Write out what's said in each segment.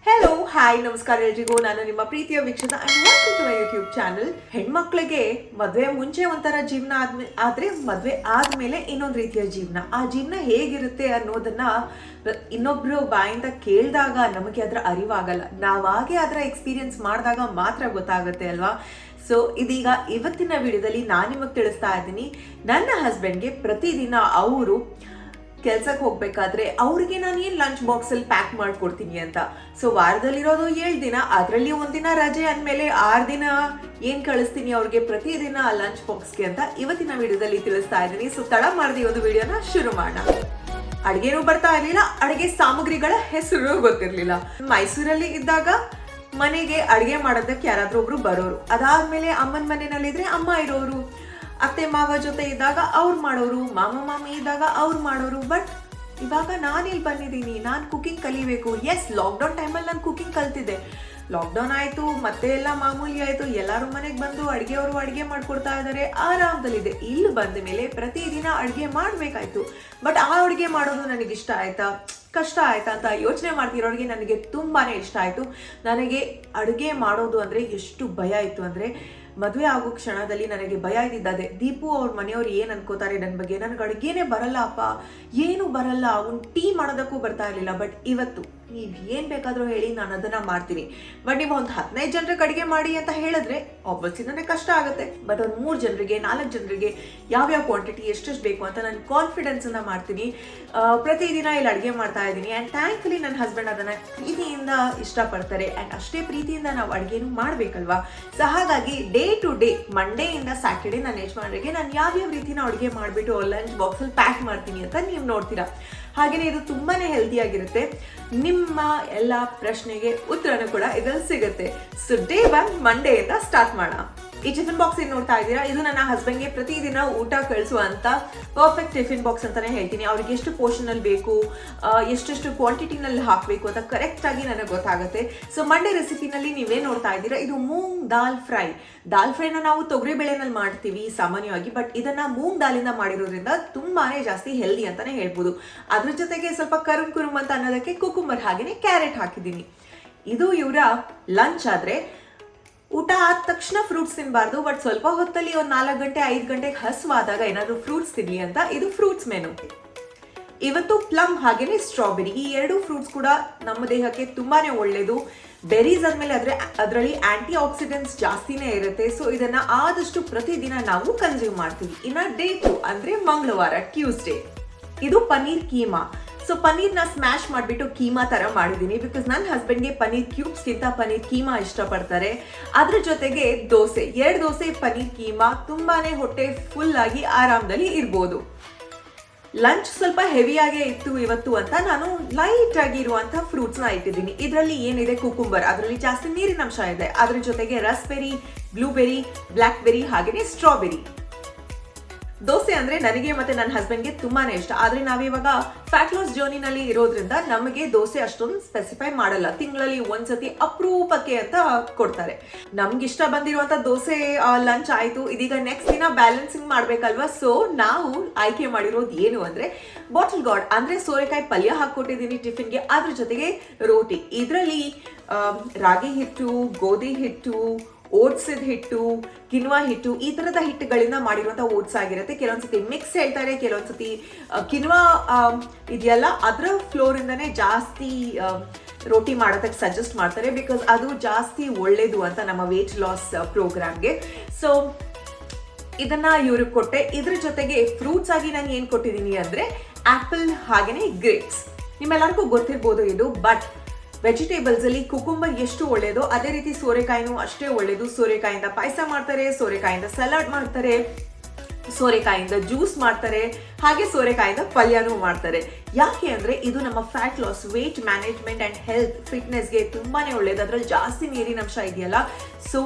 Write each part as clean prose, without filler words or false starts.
Hello hi ನಮಸ್ಕಾರ ಎಲ್ರಿಗೂ. ನಾನು ನಿಮ್ಮ ಪ್ರೀತಿಯ ವೀಕ್ಷಕ and welcome to my YouTube channel. ಹೆಣ್ಮಕ್ಳಿಗೆ ಮದುವೆ ಮುಂಚೆ ಒಂಥರ ಜೀವನ ಆದ್ರೆ ಮದುವೆ ಆದ್ಮೇಲೆ ಇನ್ನೊಂದು ರೀತಿಯ ಜೀವನ. ಆ ಜೀವನ ಹೇಗಿರುತ್ತೆ ಅನ್ನೋದನ್ನ ಇನ್ನೊಬ್ರು ಬಾಯಿಂದ ಕೇಳಿದಾಗ ನಮಗೆ ಅದರ ಅರಿವಾಗಲ್ಲ. ನಾವಾಗೆ ಅದರ ಎಕ್ಸ್ಪೀರಿಯನ್ಸ್ ಮಾಡಿದಾಗ ಮಾತ್ರ ಗೊತ್ತಾಗುತ್ತೆ ಅಲ್ವಾ. ಸೊ ಇದೀಗ ಇವತ್ತಿನ ವಿಡಿಯೋದಲ್ಲಿ ನಾನು ನಿಮಗೆ ತಿಳಿಸ್ತಾ ಇದ್ದೀನಿ, ನನ್ನ ಹಸ್ಬೆಂಡ್ಗೆ ಪ್ರತಿದಿನ ಅವರು ಕೆಲ್ಸಕ್ಕೆ ಹೋಗ್ಬೇಕಾದ್ರೆ ಅವ್ರಿಗೆ ನಾನು ಏನು ಲಂಚ್ ಬಾಕ್ಸಲ್ಲಿ ಪ್ಯಾಕ್ ಮಾಡ್ಕೊಡ್ತೀನಿ ಅಂತ. ಸೊ ವಾರದಲ್ಲಿರೋದು 7 ದಿನ, ಅದರಲ್ಲಿ ಒಂದಿನ ರಜೆ ಅಂದಮೇಲೆ 6 ದಿನ ಏನು ಕಳಿಸ್ತೀನಿ ಅವ್ರಿಗೆ ಪ್ರತಿದಿನ ಲಂಚ್ ಬಾಕ್ಸ್ಗೆ ಅಂತ ಇವತ್ತಿನ ವಿಡಿಯೋದಲ್ಲಿ ತಿಳಿಸ್ತಾ ಇದ್ದೀನಿ. ಸೊ ತಡ ಮಾಡದೆ ಒಂದು ವಿಡಿಯೋನ ಶುರು ಮಾಡೋಣ. ಅಡುಗೆನೂ ಬರ್ತಾ ಇರಲಿಲ್ಲ, ಅಡುಗೆ ಸಾಮಗ್ರಿಗಳ ಹೆಸರು ಗೊತ್ತಿರಲಿಲ್ಲ. ಮೈಸೂರಲ್ಲಿ ಇದ್ದಾಗ ಮನೆಗೆ ಅಡುಗೆ ಮಾಡೋದಕ್ಕೆ ಯಾರಾದ್ರೂ ಒಬ್ರು ಬರೋರು, ಅದಾದ್ಮೇಲೆ ಅಮ್ಮನ ಮನೆಯಲ್ಲಿದ್ರೆ ಅಮ್ಮ ಇರೋರು, ಅತ್ತೆ ಮಾವ ಜೊತೆ ಇದ್ದಾಗ ಅವ್ರು ಮಾಡೋರು, ಮಾಮ ಮಾಮಿ ಇದ್ದಾಗ ಅವ್ರು ಮಾಡೋರು. ಬಟ್ ಇವಾಗ ನಾನಿಲ್ಲಿ ಬಂದಿದ್ದೀನಿ, ನಾನು ಕುಕಿಂಗ್ ಕಲಿಬೇಕು. ಎಸ್, ಲಾಕ್ಡೌನ್ ಟೈಮಲ್ಲಿ ನಾನು ಕುಕಿಂಗ್ ಕಲ್ತಿದ್ದೆ. ಲಾಕ್ಡೌನ್ ಆಯಿತು, ಮತ್ತೆ ಎಲ್ಲ ಮಾಮೂಲಿ ಆಯಿತು, ಎಲ್ಲರೂ ಮನೆಗೆ ಬಂದು ಅಡುಗೆಯವರು ಅಡುಗೆ ಮಾಡ್ಕೊಡ್ತಾ ಇದ್ದಾರೆ, ಆರಾಮದಲ್ಲಿದೆ. ಇಲ್ಲಿ ಬಂದ ಮೇಲೆ ಪ್ರತಿದಿನ ಅಡುಗೆ ಮಾಡಬೇಕಾಯ್ತು. ಬಟ್ ಆ ಅಡುಗೆ ಮಾಡೋದು ನನಗೆ ಇಷ್ಟ ಆಯ್ತಾ, ಕಷ್ಟ ಆಯ್ತಾ ಅಂತ ಯೋಚನೆ ಮಾಡ್ತಿರೋರಿಗೆ ನನಗೆ ತುಂಬಾ ಇಷ್ಟ ಆಯಿತು. ನನಗೆ ಅಡುಗೆ ಮಾಡೋದು ಅಂದರೆ ಎಷ್ಟು ಭಯ ಇತ್ತು ಅಂದರೆ, ಮದುವೆ ಆಗೋ ಕ್ಷಣದಲ್ಲಿ ನನಗೆ ಭಯ ಇದ್ದಿದ್ದೆ, ದೀಪು ಅವ್ರ ಮನೆಯವ್ರು ಏನು ಅನ್ಕೋತಾರೆ ನನ್ನ ಬಗ್ಗೆ, ನನಗೆ ಅಡುಗೆನೇ ಬರಲ್ಲ ಅಪ್ಪ, ಏನು ಬರಲ್ಲ, ಒಂದು ಟೀ ಮಾಡೋದಕ್ಕೂ ಬರ್ತಾ ಇರಲಿಲ್ಲ. ಬಟ್ ಇವತ್ತು ನೀವು ಏನು ಬೇಕಾದರೂ ಹೇಳಿ, ನಾನು ಅದನ್ನು ಮಾಡ್ತೀನಿ. ಬಟ್ ನೀವು ಒಂದು 15 ಜನರಿಗೆ ಅಡುಗೆ ಮಾಡಿ ಅಂತ ಹೇಳಿದ್ರೆ ಆಬ್ವಿಯಸ್ಲಿ ನನಗೆ ಕಷ್ಟ ಆಗುತ್ತೆ. ಬಟ್ ಒಂದು 3 ಜನರಿಗೆ 4 ಜನರಿಗೆ ಯಾವ್ಯಾವ ಕ್ವಾಂಟಿಟಿ ಎಷ್ಟೆಷ್ಟು ಬೇಕು ಅಂತ ನಾನು ಕಾನ್ಫಿಡೆನ್ಸನ್ನು ಮಾಡ್ತೀನಿ. ಪ್ರತಿದಿನ ಇಲ್ಲಿ ಅಡುಗೆ ಮಾಡ್ತಾ ಇದ್ದೀನಿ. ಆ್ಯಂಡ್ ಥ್ಯಾಂಕ್ಫುಲಿ ನನ್ನ ಹಸ್ಬೆಂಡ್ ಅದನ್ನು ಪ್ರೀತಿಯಿಂದ ಇಷ್ಟಪಡ್ತಾರೆ. ಆ್ಯಂಡ್ ಅಷ್ಟೇ ಪ್ರೀತಿಯಿಂದ ನಾವು ಅಡುಗೆನೂ ಮಾಡಬೇಕಲ್ವಾ. ಸೊ ಹಾಗಾಗಿ ಡೇ ಟು ಡೇ, ಮಂಡೇಯಿಂದ ಸ್ಯಾಟರ್ಡೇ ನನ್ನ ಯಜಮಾನರಿಗೆ ನಾನು ಯಾವ್ಯಾವ ರೀತಿನ ಅಡುಗೆ ಮಾಡಿಬಿಟ್ಟು ಲಂಚ್ ಬಾಕ್ಸಲ್ಲಿ ಪ್ಯಾಕ್ ಮಾಡ್ತೀನಿ ಅಂತ ನೀವು ನೋಡ್ತೀರಾ. ಹಾಗೆಯೇ ಇದು ತುಂಬಾ ಹೆಲ್ದಿಯಾಗಿರುತ್ತೆ. ನಿಮ್ಮ ಎಲ್ಲ ಪ್ರಶ್ನೆಗೆ ಉತ್ತರನೂ ಕೂಡ ಇದರಲ್ಲಿ ಸಿಗುತ್ತೆ. ಸೊ ಡೇ 1 ಮಂಡೇಯಿಂದ ಸ್ಟಾರ್ಟ್ ಮಾಡೋಣ. ಈ ಟಿಫಿನ್ ಬಾಕ್ಸ್ ಏನು ನೋಡ್ತಾ ಇದ್ದೀರಾ, ಇದು ನನ್ನ ಹಸ್ಬೆಂಡ್ಗೆ ಪ್ರತಿದಿನ ಊಟ ಕಳಿಸುವಂಥ ಪರ್ಫೆಕ್ಟ್ ಟಿಫಿನ್ ಬಾಕ್ಸ್ ಅಂತಾನೆ ಹೇಳ್ತೀನಿ. ಅವ್ರಿಗೆ ಎಷ್ಟು ಪೋರ್ಷನಲ್ಲಿ ಬೇಕು, ಎಷ್ಟೆಷ್ಟು ಕ್ವಾಂಟಿಟಿನಲ್ಲಿ ಹಾಕಬೇಕು ಅಂತ ಕರೆಕ್ಟಾಗಿ ನನಗೆ ಗೊತ್ತಾಗುತ್ತೆ. ಸೊ ಮಂಡೇ ರೆಸಿಪಿನಲ್ಲಿ ನೀವೇನು ನೋಡ್ತಾ ಇದ್ದೀರಾ, ಇದು ಮೂಂಗ್ ದಾಲ್ ಫ್ರೈ. ದಾಲ್ ಫ್ರೈನ ನಾವು ತೊಗರಿ ಬೇಳೆನಲ್ಲಿ ಮಾಡ್ತೀವಿ ಸಾಮಾನ್ಯವಾಗಿ, ಬಟ್ ಇದನ್ನ ಮೂಂಗ್ ದಾಲಿಂದ ಮಾಡಿರೋದ್ರಿಂದ ತುಂಬಾನೇ ಜಾಸ್ತಿ ಹೆಲ್ದಿ ಅಂತಾನೆ ಹೇಳ್ಬೋದು. ಅದ್ರ ಜೊತೆಗೆ ಸ್ವಲ್ಪ ಕುರುಮ್ ಅಂತ ಅನ್ನೋದಕ್ಕೆ ಕುಕುಂಬರ್ ಹಾಗೆಯೇ ಕ್ಯಾರೆಟ್ ಹಾಕಿದ್ದೀನಿ. ಇದು ಇವರ ಲಂಚ್. ಆದ್ರೆ ಊಟ ಆದ ತಕ್ಷಣ ಫ್ರೂಟ್ಸ್ ತಿನ್ನಬಾರ್ದು, ಬಟ್ ಸ್ವಲ್ಪ ಹೊತ್ತಲ್ಲಿ ಒಂದು 4 ಗಂಟೆ 5 ಗಂಟೆಗೆ ಹಸುವಾದಾಗ ಏನಾದರೂ ಫ್ರೂಟ್ಸ್ ತಿನ್ನಿ ಅಂತ ಇದು ಫ್ರೂಟ್ಸ್ ಮೆನು. ಇವತ್ತು ಪ್ಲಮ್ ಹಾಗೇನೆ ಸ್ಟ್ರಾಬೆರಿ, ಈ 2 ಫ್ರೂಟ್ಸ್ ಕೂಡ ನಮ್ಮ ದೇಹಕ್ಕೆ ತುಂಬಾನೇ ಒಳ್ಳೇದು. ಬೆರೀಸ್ ಆದ್ಮೇಲೆ ಅದರಲ್ಲಿ ಆಂಟಿ ಆಕ್ಸಿಡೆಂಟ್ಸ್ ಜಾಸ್ತಿನೇ ಇರುತ್ತೆ. ಸೊ ಇದನ್ನ ಆದಷ್ಟು ಪ್ರತಿದಿನ ನಾವು ಕನ್ಸ್ಯೂಮ್ ಮಾಡ್ತೀವಿ. ಇನ್ನ ಡೇ 2 ಅಂದ್ರೆ ಮಂಗಳವಾರ, ಟ್ಯೂಸ್ಡೇ, ಇದು ಪನ್ನೀರ್ ಕೀಮಾ. ಸೊ ಪನ್ನೀರ್ನ ಸ್ಮ್ಯಾಶ್ ಮಾಡಿಬಿಟ್ಟು ಕೀಮಾ ಥರ ಮಾಡಿದ್ದೀನಿ. ಬಿಕಾಸ್ ನನ್ನ ಹಸ್ಬೆಂಡ್ಗೆ ಪನ್ನೀರ್ ಕ್ಯೂಬ್ಸ್ಗಿಂತ ಪನ್ನೀರ್ ಕೀಮಾ ಇಷ್ಟಪಡ್ತಾರೆ. ಅದ್ರ ಜೊತೆಗೆ ದೋಸೆ, 2 ದೋಸೆ ಪನ್ನೀರ್ ಕೀಮಾ, ತುಂಬಾನೇ ಹೊಟ್ಟೆ ಫುಲ್ ಆಗಿ ಆರಾಮದಲ್ಲಿ ಇರ್ಬೋದು. ಲಂಚ್ ಸ್ವಲ್ಪ ಹೆವಿಯಾಗೇ ಇತ್ತು ಇವತ್ತು ಅಂತ ನಾನು ಲೈಟ್ ಆಗಿ ಇರುವಂತಹ ಫ್ರೂಟ್ಸ್ನ ಇಟ್ಟಿದ್ದೀನಿ. ಇದರಲ್ಲಿ ಏನಿದೆ, ಕುಕುಂಬರ್, ಅದರಲ್ಲಿ ಜಾಸ್ತಿ ನೀರಿನ ಅಂಶ ಇದೆ. ಅದ್ರ ಜೊತೆಗೆ ರಸ್ಬೆರಿ, ಬ್ಲೂಬೆರಿ, ಬ್ಲ್ಯಾಕ್ ಬೆರಿ ಹಾಗೆಯೇ ಸ್ಟ್ರಾಬೆರಿ. ದೋಸೆ ಅಂದ್ರೆ ನನಗೆ ಮತ್ತೆ ನನ್ನ ಹಸ್ಬೆಂಡ್ಗೆ ತುಂಬಾನೇ ಇಷ್ಟ. ಆದ್ರೆ ನಾವಿವಾಗ ಫ್ಯಾಟ್ ಲಾಸ್ ಜರ್ನಿನಲ್ಲಿ ಇರೋದ್ರಿಂದ ನಮಗೆ ದೋಸೆ ಅಷ್ಟೊಂದು ಸ್ಪೆಸಿಫೈ ಮಾಡಲ್ಲ. ತಿಂಗಳಲ್ಲಿ ಒಂದ್ಸತಿ ಅಪರೂಪಕ್ಕೆ ಅಂತ ಕೊಡ್ತಾರೆ. ನಮ್ಗೆ ಇಷ್ಟ ಬಂದಿರುವಂತ ದೋಸೆ ಲಂಚ್ ಆಯ್ತು. ಇದೀಗ ನೆಕ್ಸ್ಟ್ ದಿನ ಬ್ಯಾಲೆನ್ಸಿಂಗ್ ಮಾಡ್ಬೇಕಲ್ವಾ. ಸೊ ನಾವು ಆಯ್ಕೆ ಮಾಡಿರೋದು ಏನು ಅಂದ್ರೆ ಬಾಟಲ್ ಗಾರ್ಡ್, ಅಂದ್ರೆ ಸೋರೆಕಾಯಿ ಪಲ್ಯ ಹಾಕೊಟ್ಟಿದ್ದೀನಿ ಟಿಫಿನ್ಗೆ. ಅದ್ರ ಜೊತೆಗೆ ರೋಟಿ. ಇದರಲ್ಲಿ ರಾಗಿ ಹಿಟ್ಟು, ಗೋಧಿ ಹಿಟ್ಟು, ಓಟ್ಸಿದ ಹಿಟ್ಟು, ಕಿನ್ವಾ ಹಿಟ್ಟು, ಈ ತರದ ಹಿಟ್ಟುಗಳಿಂದ ಮಾಡಿರುವಂಥ ಓಟ್ಸ್ ಆಗಿರುತ್ತೆ. ಕೆಲವೊಂದ್ಸತಿ ಮಿಕ್ಸ್ ಹೇಳ್ತಾರೆ, ಕೆಲವೊಂದ್ಸತಿ ಕಿನ್ವಾ ಇದೆಯಲ್ಲ ಅದರ ಫ್ಲೋರಿಂದನೇ ಜಾಸ್ತಿ ರೋಟಿ ಮಾಡೋದಕ್ಕೆ ಸಜೆಸ್ಟ್ ಮಾಡ್ತಾರೆ. ಬಿಕಾಸ್ ಅದು ಜಾಸ್ತಿ ಒಳ್ಳೇದು ಅಂತ ನಮ್ಮ ವೇಟ್ ಲಾಸ್ ಪ್ರೋಗ್ರಾಮ್ಗೆ. ಸೊ ಇದನ್ನ ಇವ್ರಿಗೆ ಕೊಟ್ಟೆ. ಇದ್ರ ಜೊತೆಗೆ ಫ್ರೂಟ್ಸ್ ಆಗಿ ನಾನು ಏನು ಕೊಟ್ಟಿದ್ದೀನಿ ಅಂದ್ರೆ ಆಪಲ್ ಹಾಗೇನೆ ಗ್ರೇಪ್ಸ್. ನಿಮ್ಮೆಲ್ಲರಿಗೂ ಗೊತ್ತಿರ್ಬೋದು ಇದು. ಬಟ್ ವೆಜಿಟೇಬಲ್ಸ್ ಅಲ್ಲಿ ಕುಕುಂಬರ್ ಎಷ್ಟು ಒಳ್ಳೇದೋ ಅದೇ ರೀತಿ ಸೋರೆಕಾಯಿನೂ ಅಷ್ಟೇ ಒಳ್ಳೇದು. ಸೋರೆಕಾಯಿಂದ ಪಾಯಸ ಮಾಡ್ತಾರೆ, ಸೋರೆಕಾಯಿಂದ ಸಲಾಡ್ ಮಾಡ್ತಾರೆ, ಸೋರೆಕಾಯಿಂದ ಜ್ಯೂಸ್ ಮಾಡ್ತಾರೆ, ಹಾಗೆ ಸೋರೆಕಾಯಿಂದ ಪಲ್ಯನೂ ಮಾಡ್ತಾರೆ. ಯಾಕೆ ಅಂದ್ರೆ ಇದು ನಮ್ಮ fat loss, weight management and health, ಫಿಟ್ನೆಸ್ಗೆ ತುಂಬಾನೇ ಒಳ್ಳೇದು. ಅದ್ರಲ್ಲಿ ಜಾಸ್ತಿ ನೀರಿನ ಅಂಶ ಇದೆಯಲ್ಲ, ಸೊ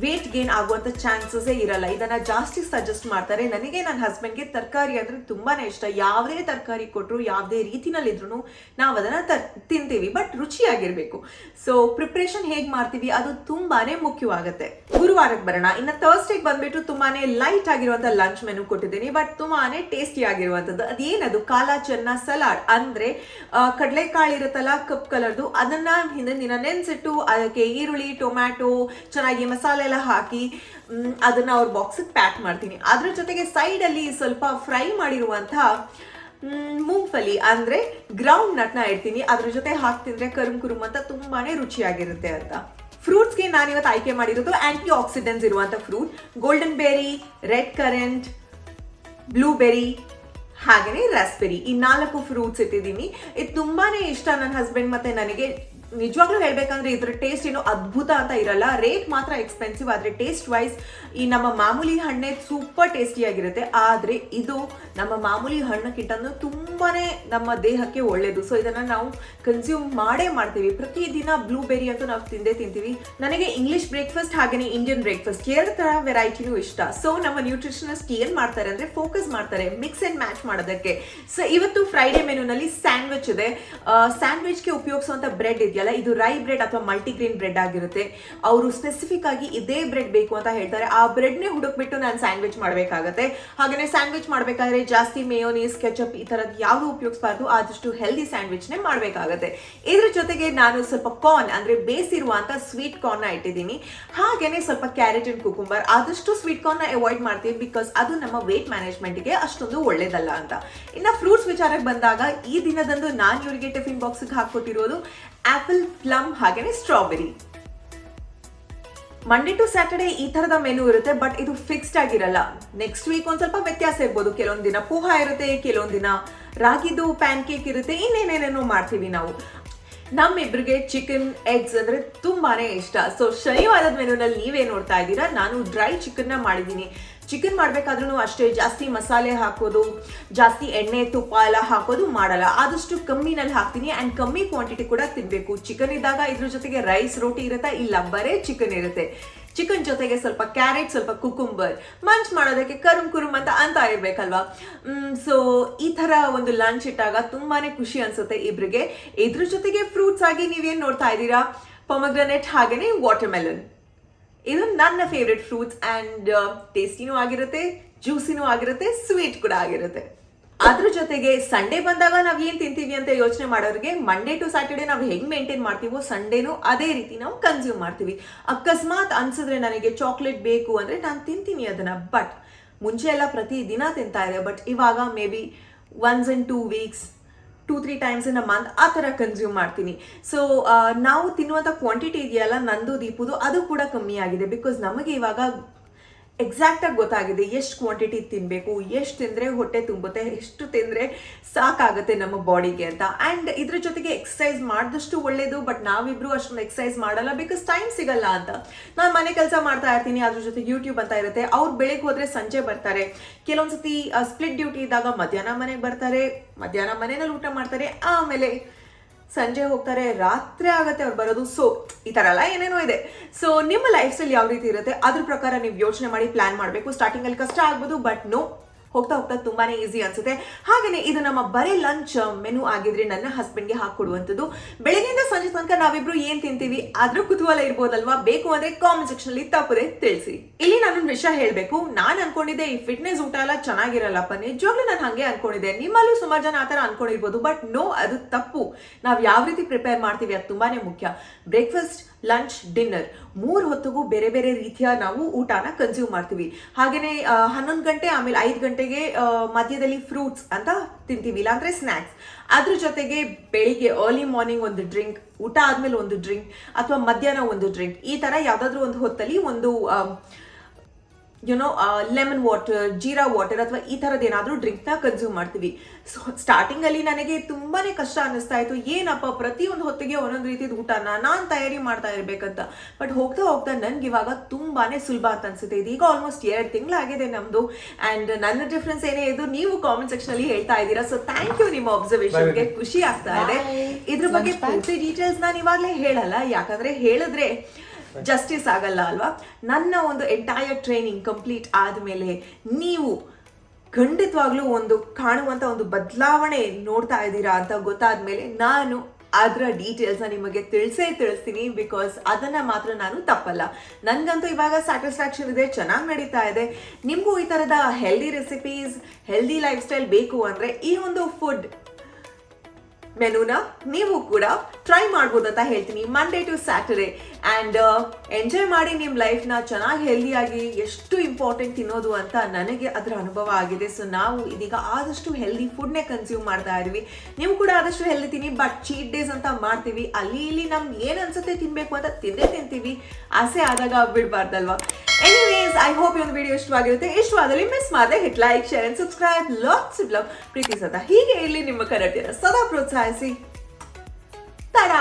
ವೇಟ್ ಗೇನ್ ಆಗುವಂತ ಚಾನ್ಸಸ್ ಇರಲ್ಲ. ಇದನ್ನ ಜಾಸ್ತಿ ಸಜೆಸ್ಟ್ ಮಾಡ್ತಾರೆ. ನನಗೆ ನನ್ನ ಹಸ್ಬೆಂಡ್ಗೆ ತರಕಾರಿ ಅಂದ್ರೆ ತುಂಬಾನೇ ಇಷ್ಟ. ಯಾವುದೇ ತರಕಾರಿ ಕೊಟ್ಟರು, ಯಾವುದೇ ರೀತಿನಲ್ಲಿದ್ರು ನಾವು ಅದನ್ನ ತಿಂತೀವಿ, ಬಟ್ ರುಚಿಯಾಗಿರ್ಬೇಕು. ಸೊ ಪ್ರಿಪ್ರೇಷನ್ ಹೇಗ್ ಮಾಡ್ತೀವಿ ಅದು ತುಂಬಾನೇ ಮುಖ್ಯವಾಗುತ್ತೆ. ಗುರುವಾರಕ್ಕೆ ಬರೋಣ. ಇನ್ನು ಥರ್ಸ್ಡೇಗೆ ಬಂದ್ಬಿಟ್ಟು ತುಂಬಾನೇ ಲೈಟ್ ಆಗಿರುವಂತ ಲಂಚ್ ಮೆನು ಕೊಟ್ಟಿದ್ದೀನಿ, ಬಟ್ ತುಂಬಾನೇ ಟೇಸ್ಟಿ ಆಗಿರುತ್ತೆ. ಆಗಿರುವಂಥದ್ದು. ಅದೇನದು ಕಾಲಾ ಚೆನ್ನ ಸಲಾಡ್ ಅಂದ್ರೆ ಕಡಲೆಕಾಳು ಇರುತ್ತಲ್ಲ ಕಪ್ ಕಲರ್ದು, ಅದನ್ನ ಹಿಂದಿನ ದಿನ ನೆನೆಸಿಟ್ಟು ಅದಕ್ಕೆ ಈರುಳ್ಳಿ ಟೊಮ್ಯಾಟೊ ಚೆನ್ನಾಗಿ ಮಸಾಲೆ ಎಲ್ಲ ಹಾಕಿ ಅದನ್ನ ಅವ್ರ ಬಾಕ್ಸಿಗೆ ಪ್ಯಾಕ್ ಮಾಡ್ತೀನಿ. ಅದ್ರ ಜೊತೆಗೆ ಸೈಡ್ ಅಲ್ಲಿ ಸ್ವಲ್ಪ ಫ್ರೈ ಮಾಡಿರುವಂತಹ ಮೂಂಗ್ಫಲಿ ಅಂದ್ರೆ ಗ್ರೌಂಡ್ ನಟ್ನ ಇಡ್ತೀನಿ. ಅದ್ರ ಜೊತೆ ಹಾಕ್ತಿದ್ರೆ ಕರುಮ್ ಅಂತ ತುಂಬಾನೇ ರುಚಿಯಾಗಿರುತ್ತೆ ಅಂತ. ಫ್ರೂಟ್ಸ್ಗೆ ನಾನು ಇವತ್ತು ಆಯ್ಕೆ ಮಾಡಿರೋದು ಆಂಟಿ ಆಕ್ಸಿಡೆಂಟ್ಸ್ ಇರುವಂತ fruit, golden berry, red current, blueberry ಹಾಗೇನೆ ರಾಸ್ಬೆರಿ, ಈ 4 ಫ್ರೂಟ್ಸ್ ಇಟ್ಟಿದ್ದೀನಿ. ಇದು ತುಂಬಾನೇ ಇಷ್ಟ ನನ್ನ ಹಸ್ಬೆಂಡ್ ಮತ್ತೆ ನನಗೆ. ನಿಜವಾಗ್ಲೂ ಹೇಳ್ಬೇಕಂದ್ರೆ ಇದ್ರ ಟೇಸ್ಟ್ ಏನು ಅದ್ಭುತ ಅಂತ ಇರಲ್ಲ, ರೇಟ್ ಮಾತ್ರ ಎಕ್ಸ್ಪೆನ್ಸಿವ್, ಆದ್ರೆ ಟೇಸ್ಟ್ ವೈಸ್ ಈ ನಮ್ಮ ಮಾಮೂಲಿ ಹಣ್ಣೆ ಸೂಪರ್ ಟೇಸ್ಟಿಯಾಗಿರುತ್ತೆ. ಆದ್ರೆ ಇದು ನಮ್ಮ ಮಾಮೂಲಿ ಹಣ್ಣಕ್ಕಿಂತ ತುಂಬಾನೇ ನಮ್ಮ ದೇಹಕ್ಕೆ ಒಳ್ಳೇದು. ಸೊ ಇದನ್ನ ನಾವು ಕನ್ಸ್ಯೂಮ್ ಮಾಡ್ತೀವಿ ಪ್ರತಿದಿನ. ಬ್ಲೂಬೆರಿ ಅಂತೂ ನಾವು ತಿಂತೀವಿ. ನನಗೆ ಇಂಗ್ಲಿಷ್ ಬ್ರೇಕ್ಫಾಸ್ಟ್ ಹಾಗೇನೆ ಇಂಡಿಯನ್ ಬ್ರೇಕ್ಫಾಸ್ಟ್ 2 ತರ ವೆರೈಟಿನೂ ಇಷ್ಟ. ಸೊ ನಮ್ಮ ನ್ಯೂಟ್ರಿಷನಿಸ್ಟ್ ಏನ್ ಮಾಡ್ತಾರೆ ಅಂದ್ರೆ ಫೋಕಸ್ ಮಾಡ್ತಾರೆ ಮಿಕ್ಸ್ ಅಂಡ್ ಮ್ಯಾಚ್ ಮಾಡೋದಕ್ಕೆ. ಸೊ ಇವತ್ತು ಫ್ರೈಡೆ ಮೆನುನಲ್ಲಿ ಸ್ಯಾಂಡ್ವಿಚ್ ಇದೆ. ಸ್ಯಾಂಡ್ವಿಚ್ಗೆ ಉಪಯೋಗಿಸುವಂತ ಬ್ರೆಡ್ ಇದೆಯಲ್ಲ, ಇದು ರೈ ಬ್ರೆಡ್ ಅಥವಾ ಮಲ್ಟಿಗ್ರೇನ್ ಬ್ರೆಡ್ ಆಗಿರುತ್ತೆ. ಅವರು ಸ್ಪೆಸಿಫಿಕ್ ಆಗಿ ಇದೇ ಬ್ರೆಡ್ ಬೇಕು ಅಂತ ಹೇಳ್ತಾರೆ. ಆ ಬ್ರೆಡ್ ನೇ ಹುಡುಕ್ಬಿಟ್ಟು ನಾನು ಸ್ಯಾಂಡ್ವಿಚ್ ಮಾಡಬೇಕಾಗತ್ತೆ. ಹಾಗೇನೆ ಸ್ಯಾಂಡ್ವಿಚ್ ಮಾಡಬೇಕಾದ್ರೆ ಜಾಸ್ತಿ ಮೇಯೋನೀಸ್ ಕೆಚಪ್ ಈ ತರದ್ ಯಾವುದು ಉಪಯೋಗಿಸಬಾರ್ದು, ಆದಷ್ಟು ಹೆಲ್ದಿ ಸ್ಯಾಂಡ್ವಿಚ್ ನೇ ಮಾಡಬೇಕಾಗತ್ತೆ. ಇದ್ರ ಜೊತೆಗೆ ನಾನು ಸ್ವಲ್ಪ ಕಾರ್ನ್ ಅಂದ್ರೆ ಬೇಯಿಸಿರುವಂತ ಸ್ವೀಟ್ ಕಾರ್ನ್ ನ ಇಟ್ಟಿದ್ದೀನಿ. ಹಾಗೇನೆ ಸ್ವಲ್ಪ ಕ್ಯಾರೆಟ್ ಅಂಡ್ ಕುಕುಂಬರ್. ಆದಷ್ಟು ಸ್ವೀಟ್ ಕಾರ್ನ್ ನ ಅವಾಯ್ಡ್ ಮಾಡ್ತೀವಿ ಬಿಕಾಸ್ ಅದು ನಮ್ಮ ವೇಟ್ ಮ್ಯಾನೇಜ್ಮೆಂಟ್ ಗೆ ಅಷ್ಟೊಂದು ಒಳ್ಳೇದಲ್ಲ ಅಂತ. ಇನ್ನ ಫ್ರೂಟ್ಸ್ ವಿಚಾರಕ್ಕೆ ಬಂದಾಗ ಈ ದಿನದಂದು ನಾನು ಇವರಿಗೆ ಟಿಫಿನ್ ಬಾಕ್ಸ್ ಹಾಕೊಟ್ಟಿರೋದು ಆಪಲ್, ಪ್ಲಮ್ ಹಾಗೇನೆ ಸ್ಟ್ರಾಬೆರಿ. ಮಂಡೇ ಟು ಸ್ಯಾಟರ್ಡೇ ಈ ತರದ ಮೆನು ಇರುತ್ತೆ, ಬಟ್ ಇದು ಫಿಕ್ಸ್ಡ್ ಆಗಿರಲ್ಲ. ನೆಕ್ಸ್ಟ್ ವೀಕ್ ಒಂದ್ ಸ್ವಲ್ಪ ವ್ಯತ್ಯಾಸ ಇರ್ಬೋದು. ಕೆಲವೊಂದ್ ದಿನ ಪೋಹಾ ಇರುತ್ತೆ, ಕೆಲವೊಂದ್ ದಿನ ರಾಗಿದು ಪ್ಯಾನ್ ಕೇಕ್ ಇರುತ್ತೆ, ಇನ್ನೇನೇನೇನೋ ಮಾಡ್ತೀವಿ ನಾವು. ನಮ್ಮಿಬ್ರಿಗೆ ಚಿಕನ್ ಎಗ್ಸ್ ಅಂದ್ರೆ ತುಂಬಾನೇ ಇಷ್ಟ. ಸೊ ಶನಿವಾರದ ಮೆನುನಲ್ಲಿ ನೀವೇನ್ ನೋಡ್ತಾ ಇದ್ದೀರಾ, ನಾನು ಡ್ರೈ ಚಿಕನ್ ನ ಮಾಡಿದ್ದೀನಿ. ಚಿಕನ್ ಮಾಡ್ಬೇಕಾದ್ರೂ ಅಷ್ಟೇ ಜಾಸ್ತಿ ಮಸಾಲೆ ಹಾಕೋದು, ಜಾಸ್ತಿ ಎಣ್ಣೆ ತುಪ್ಪ ಎಲ್ಲ ಹಾಕೋದು ಮಾಡಲ್ಲ. ಆದಷ್ಟು ಕಮ್ಮಿನಲ್ಲಿ ಹಾಕ್ತೀನಿ ಅಂಡ್ ಕಮ್ಮಿ ಕ್ವಾಂಟಿಟಿ ಕೂಡ ತಿನ್ಬೇಕು. ಚಿಕನ್ ಇದ್ದಾಗ ಇದ್ರ ಜೊತೆಗೆ ರೈಸ್ ರೋಟಿ ಇರುತ್ತೆ, ಇಲ್ಲ ಬರೇ ಚಿಕನ್ ಇರುತ್ತೆ. ಚಿಕನ್ ಜೊತೆಗೆ ಸ್ವಲ್ಪ ಕ್ಯಾರೆಟ್, ಸ್ವಲ್ಪ ಕುಕುಂಬರ್, ಮಂಚ್ ಮಾಡೋದಕ್ಕೆ ಕರುಮ್ ಅಂತ ಇರ್ಬೇಕಲ್ವಾ. ಸೊ ಈ ತರ ಒಂದು ಲಂಚ್ ಇಟ್ಟಾಗ ತುಂಬಾನೇ ಖುಷಿ ಅನ್ಸುತ್ತೆ ಇಬ್ರಿಗೆ. ಇದ್ರ ಜೊತೆಗೆ ಫ್ರೂಟ್ಸ್ ಆಗಿ ನೀವೇನ್ ನೋಡ್ತಾ ಇದ್ದೀರಾ, ಪೊಮಗ್ರನೇಟ್ ಹಾಗೇನೆ ವಾಟರ್ ಮೆಲನ್. ಇದು ನನ್ನ ಫೇವ್ರೆಟ್ ಫ್ರೂಟ್ಸ್ ಅಂಡ್ ಟೇಸ್ಟಿನೂ ಆಗಿರುತ್ತೆ, ಜ್ಯೂಸಿನೂ ಆಗಿರುತ್ತೆ, ಸ್ವೀಟ್ ಕೂಡ ಆಗಿರುತ್ತೆ. ಅದ್ರ ಜೊತೆಗೆ ಸಂಡೇ ಬಂದಾಗ ನಾವ್ ಏನ್ ತಿಂತೀವಿ ಅಂತ ಯೋಚನೆ ಮಾಡೋರಿಗೆ, ಮಂಡೇ ಟು ಸ್ಯಾಟರ್ಡೇ ನಾವು ಹೆಂಗ್ ಮೇಂಟೈನ್ ಮಾಡ್ತೀವೋ ಸಂಡೇನು ಅದೇ ರೀತಿ ನಾವು ಕನ್ಸ್ಯೂಮ್ ಮಾಡ್ತೀವಿ. ಅಕಸ್ಮಾತ್ ಅನ್ಸಿದ್ರೆ ನನಗೆ ಚಾಕ್ಲೇಟ್ ಬೇಕು ಅಂದ್ರೆ ನಾನು ತಿಂತೀನಿ ಅದನ್ನ. ಬಟ್ ಮುಂಚೆ ಎಲ್ಲ ಪ್ರತಿ ದಿನ ತಿಂತಾ ಇದೆ, ಬಟ್ ಇವಾಗ may be once in 2 weeks 2-3 times in a month ಆ ಥರ ಕನ್ಸ್ಯೂಮ್ ಮಾಡ್ತೀನಿ. ಸೊ ನಾವು ತಿನ್ನುವಂಥ ಕ್ವಾಂಟಿಟಿ ಇದೆಯಲ್ಲ, ನಂದು ದೀಪುದು, ಅದು ಕೂಡ ಕಮ್ಮಿ ಆಗಿದೆ. ಬಿಕಾಸ್ ನಮಗೆ ಇವಾಗ ಎಕ್ಸಾಕ್ಟಾಗಿ ಗೊತ್ತಾಗಿದೆ ಎಷ್ಟು ಕ್ವಾಂಟಿಟಿ ತಿನ್ನಬೇಕು, ಎಷ್ಟು ತಿಂದರೆ ಹೊಟ್ಟೆ ತುಂಬುತ್ತೆ, ಎಷ್ಟು ತಿಂದರೆ ಸಾಕಾಗುತ್ತೆ ನಮ್ಮ ಬಾಡಿಗೆ ಅಂತ. ಆ್ಯಂಡ್ ಇದ್ರ ಜೊತೆಗೆ ಎಕ್ಸಸೈಸ್ ಮಾಡಿದಷ್ಟು ಒಳ್ಳೇದು. ಬಟ್ ನಾವಿಬ್ರು ಅಷ್ಟೊಂದು ಎಕ್ಸಸೈಸ್ ಮಾಡಲ್ಲ ಬಿಕಾಸ್ ಟೈಮ್ ಸಿಗಲ್ಲ ಅಂತ. ನಾನು ಮನೆ ಕೆಲಸ ಮಾಡ್ತಾ ಇರ್ತೀನಿ, ಅದ್ರ ಜೊತೆಗೆ ಯೂಟ್ಯೂಬ್ ಅಂತ ಇರುತ್ತೆ. ಅವ್ರು ಬೆಳಗ್ಗೆ ಹೋದರೆ ಸಂಜೆ ಬರ್ತಾರೆ. ಕೆಲವೊಂದ್ಸತಿ ಸ್ಪ್ಲಿಟ್ ಡ್ಯೂಟಿ ಇದ್ದಾಗ ಮಧ್ಯಾಹ್ನ ಮನೆಗೆ ಬರ್ತಾರೆ, ಮಧ್ಯಾಹ್ನ ಮನೆಯಲ್ಲಿ ಊಟ ಮಾಡ್ತಾರೆ, ಆಮೇಲೆ ಸಂಜೆ ಹೋಗ್ತಾರೆ, ರಾತ್ರಿ ಆಗತ್ತೆ ಅವ್ರು ಬರೋದು. ಸೊ ಈ ತರ ಎಲ್ಲ ಏನೇನೋ ಇದೆ. ಸೊ ನಿಮ್ಮ ಲೈಫ್ ಸ್ಟೈಲ್ ಯಾವ ರೀತಿ ಇರುತ್ತೆ ಅದ್ರ ಪ್ರಕಾರ ನೀವು ಯೋಚನೆ ಮಾಡಿ ಪ್ಲಾನ್ ಮಾಡಬೇಕು. ಸ್ಟಾರ್ಟಿಂಗ್ ಅಲ್ಲಿ ಕಷ್ಟ ಆಗ್ಬೋದು, ಬಟ್ ನೋ, ಹೋಗ್ತಾ ಹೋಗ್ತಾ ತುಂಬಾನೇ ಈಸಿ ಅನ್ಸುತ್ತೆ. ಹಾಗೇನೆ ಇದು ನಮ್ಮ ಬರೀ ಲಂಚ್ ಮೆನು ಆಗಿದ್ರೆ ನನ್ನ ಹಸ್ಬೆಂಡ್ಗೆ ಹಾಕೊಡುವಂಥದ್ದು. ಬೆಳಗ್ಗೆಯಿಂದ ಸಂಜೆ ತನಕ ನಾವಿಬ್ರು ಏನ್ ತಿಂತೀವಿ ಅದ್ರ ಕುತೂಹಲ ಇರ್ಬೋದಲ್ವಾ? ಬೇಕು ಅಂದ್ರೆ ಕಾಮೆಂಟ್ ಸೆಕ್ಷನ್ ಅಲ್ಲಿ ತಪ್ಪದೆ ತಿಳಿಸಿ. ಇಲ್ಲಿ ನಾನೊಂದು ವಿಷಯ ಹೇಳ್ಬೇಕು. ನಾನ್ ಅನ್ಕೊಂಡಿದ್ದೆ ಈ ಫಿಟ್ನೆಸ್ ಊಟ ಎಲ್ಲ ಚೆನ್ನಾಗಿರಲ್ಲಪ್ಪ, ನಿಜವಾಗ್ಲೂ ನಾನು ಹಂಗೆ ಅನ್ಕೊಂಡಿದ್ದೆ. ನಿಮ್ಮಲ್ಲೂ ಸುಮಾರು ಜನ ಆತರ ಅನ್ಕೊಂಡಿರ್ಬೋದು, ಬಟ್ ನೋ, ಅದು ತಪ್ಪು. ನಾವ್ ಯಾವ ರೀತಿ ಪ್ರಿಪೇರ್ ಮಾಡ್ತೀವಿ ಅದು ತುಂಬಾನೇ ಮುಖ್ಯ. ಬ್ರೇಕ್ಫಾಸ್ಟ್, ಲಂಚ್, ಡಿನ್ನರ್ 3 ಹೊತ್ತಿಗೂ ಬೇರೆ ಬೇರೆ ರೀತಿಯ ನಾವು ಊಟನ ಕನ್ಸ್ಯೂಮ್ ಮಾಡ್ತೀವಿ. ಹಾಗೇನೆ 11 ಗಂಟೆ ಆಮೇಲೆ 5 ಗಂಟೆಗೆ ಮಧ್ಯದಲ್ಲಿ ಫ್ರೂಟ್ಸ್ ಅಂತ ತಿಂತೀವಿ, ಇಲ್ಲಾಂದ್ರೆ ಸ್ನ್ಯಾಕ್ಸ್. ಅದ್ರ ಜೊತೆಗೆ ಬೆಳಿಗ್ಗೆ ಅರ್ಲಿ ಮಾರ್ನಿಂಗ್ ಒಂದು ಡ್ರಿಂಕ್, ಊಟ ಆದ್ಮೇಲೆ ಒಂದು ಡ್ರಿಂಕ್, ಅಥವಾ ಮಧ್ಯಾಹ್ನ ಒಂದು ಡ್ರಿಂಕ್. ಈ ತರ ಯಾವ್ದಾದ್ರು ಒಂದು ಹೊತ್ತಲ್ಲಿ ಒಂದು ಲೆಮನ್ ವಾಟರ್, ಜೀರಾ ವಾಟರ್ ಅಥವಾ ಈ ಥರದ್ದು ಏನಾದರೂ ಡ್ರಿಂಕ್ನ ಕನ್ಸ್ಯೂಮ್ ಮಾಡ್ತೀವಿ. ಸೊ ಸ್ಟಾರ್ಟಿಂಗಲ್ಲಿ ನನಗೆ ತುಂಬಾನೇ ಕಷ್ಟ ಅನ್ನಿಸ್ತಾ ಇತ್ತು, ಏನಪ್ಪ ಪ್ರತಿಯೊಂದು ಹೊತ್ತಿಗೆ ಒಂದೊಂದು ರೀತಿಯ ಊಟನ ನಾನು ತಯಾರಿ ಮಾಡ್ತಾ ಇರ್ಬೇಕಂತ. ಬಟ್ ಹೋಗ್ತಾ ಹೋಗ್ತಾ ನನ್ಗೆ ಇವಾಗ ತುಂಬಾನೇ ಸುಲಭ ಅಂತ ಅನ್ಸುತ್ತೆ. ಇದೀಗ ಆಲ್ಮೋಸ್ಟ್ 2 ತಿಂಗಳಾಗಿದೆ ನಮ್ದು. ಅಂಡ್ ನನ್ನ ಡಿಫ್ರೆನ್ಸ್ ಏನೇ ಇದು ನೀವು ಕಾಮೆಂಟ್ ಸೆಕ್ಷನ್ ಅಲ್ಲಿ ಹೇಳ್ತಾ ಇದ್ದೀರಾ. ಸೊ ಥ್ಯಾಂಕ್ ಯು ನಿಮ್ಮ ಅಬ್ಸರ್ವೇಷನ್ಗೆ, ಖುಷಿ ಆಗ್ತಾ ಇದೆ. ಇದ್ರ ಬಗ್ಗೆ ಪೂರ್ತಿ ಡೀಟೇಲ್ಸ್ ನಾನು ಇವಾಗಲೇ ಹೇಳಲ್ಲ, ಯಾಕಂದ್ರೆ ಹೇಳಿದ್ರೆ ಜಸ್ಟಿಸ್ ಆಗಲ್ಲ ಅಲ್ವಾ. ನನ್ನ ಒಂದು ಎಂಟೈರ್ ಟ್ರೈನಿಂಗ್ ಕಂಪ್ಲೀಟ್ ಆದಮೇಲೆ ನೀವು ಖಂಡಿತವಾಗ್ಲೂ ಒಂದು ಕಾಣುವಂತ ಒಂದು ಬದಲಾವಣೆ ನೋಡ್ತಾ ಇದ್ದೀರಾ ಅಂತ ಗೊತ್ತಾದ್ಮೇಲೆ ನಾನು ಅದರ ಡೀಟೇಲ್ಸ್ನ ನಿಮಗೆ ತಿಳಿಸ್ತೀನಿ, ಬಿಕಾಸ್ ಅದನ್ನು ಮಾತ್ರ ನಾನು ತಪ್ಪಲ್ಲ. ನನಗಂತೂ ಇವಾಗ ಸ್ಯಾಟಿಸ್ಫ್ಯಾಕ್ಷನ್ ಇದೆ, ಚೆನ್ನಾಗಿ ನಡೀತಾ ಇದೆ. ನಿಮಗೂ ಈ ಥರದ healthy recipes, healthy life style ಬೇಕು ಅಂದರೆ ಈ ಒಂದು ಫುಡ್ ಮೆನುನ ನೀವು ಕೂಡ ಟ್ರೈ ಮಾಡ್ಬೋದು ಅಂತ ಹೇಳ್ತೀನಿ, Monday to Saturday. And enjoy ಮಾಡಿ ನಿಮ್ಮ ಲೈಫ್ನ ಚೆನ್ನಾಗಿ ಹೆಲ್ದಿಯಾಗಿ. ಎಷ್ಟು ಇಂಪಾರ್ಟೆಂಟ್ ತಿನ್ನೋದು ಅಂತ ನನಗೆ ಅದರ ಅನುಭವ ಆಗಿದೆ. ಸೊ ನಾವು ಇದೀಗ ಆದಷ್ಟು ಹೆಲ್ದಿ ಫುಡ್ನೇ ಕನ್ಸ್ಯೂಮ್ ಮಾಡ್ತಾ ಇದ್ದೀವಿ. ನೀವು ಕೂಡ ಆದಷ್ಟು ಹೆಲ್ದಿ ತಿನ್ನಿ, ಬಟ್ ಚೀಟ್ ಡೇಸ್ ಅಂತ ಮಾಡ್ತೀವಿ. ಅಲ್ಲಿ ಇಲ್ಲಿ ನಮ್ಗೆ ಏನು ಅನ್ಸುತ್ತೆ ತಿನ್ನಬೇಕು ಅಂತ ತಿಂತೀವಿ. ಆಸೆ ಆದಾಗ ಬಿಡಬಾರ್ದಲ್ವಾ. ಎನಿವೇಸ್, ಐ ಹೋಪ್ ಈ ಒಂದು ವಿಡಿಯೋ ಇಷ್ಟವಾಗಿರುತ್ತೆ. ಇಷ್ಟವಾದಲ್ಲಿ ಮಿಸ್ ಮಾಡದೆ hit like, share and subscribe. Lots of love, ಪ್ರೀತಿ ಸದಾ ಹೀಗೆ ಇಲ್ಲಿ ನಿಮ್ಮ ಕನ್ನಡಿಗರ ಸದಾ ಪ್ರೋತ್ಸಾಹಿಸಿ. ಟಾಡಾ.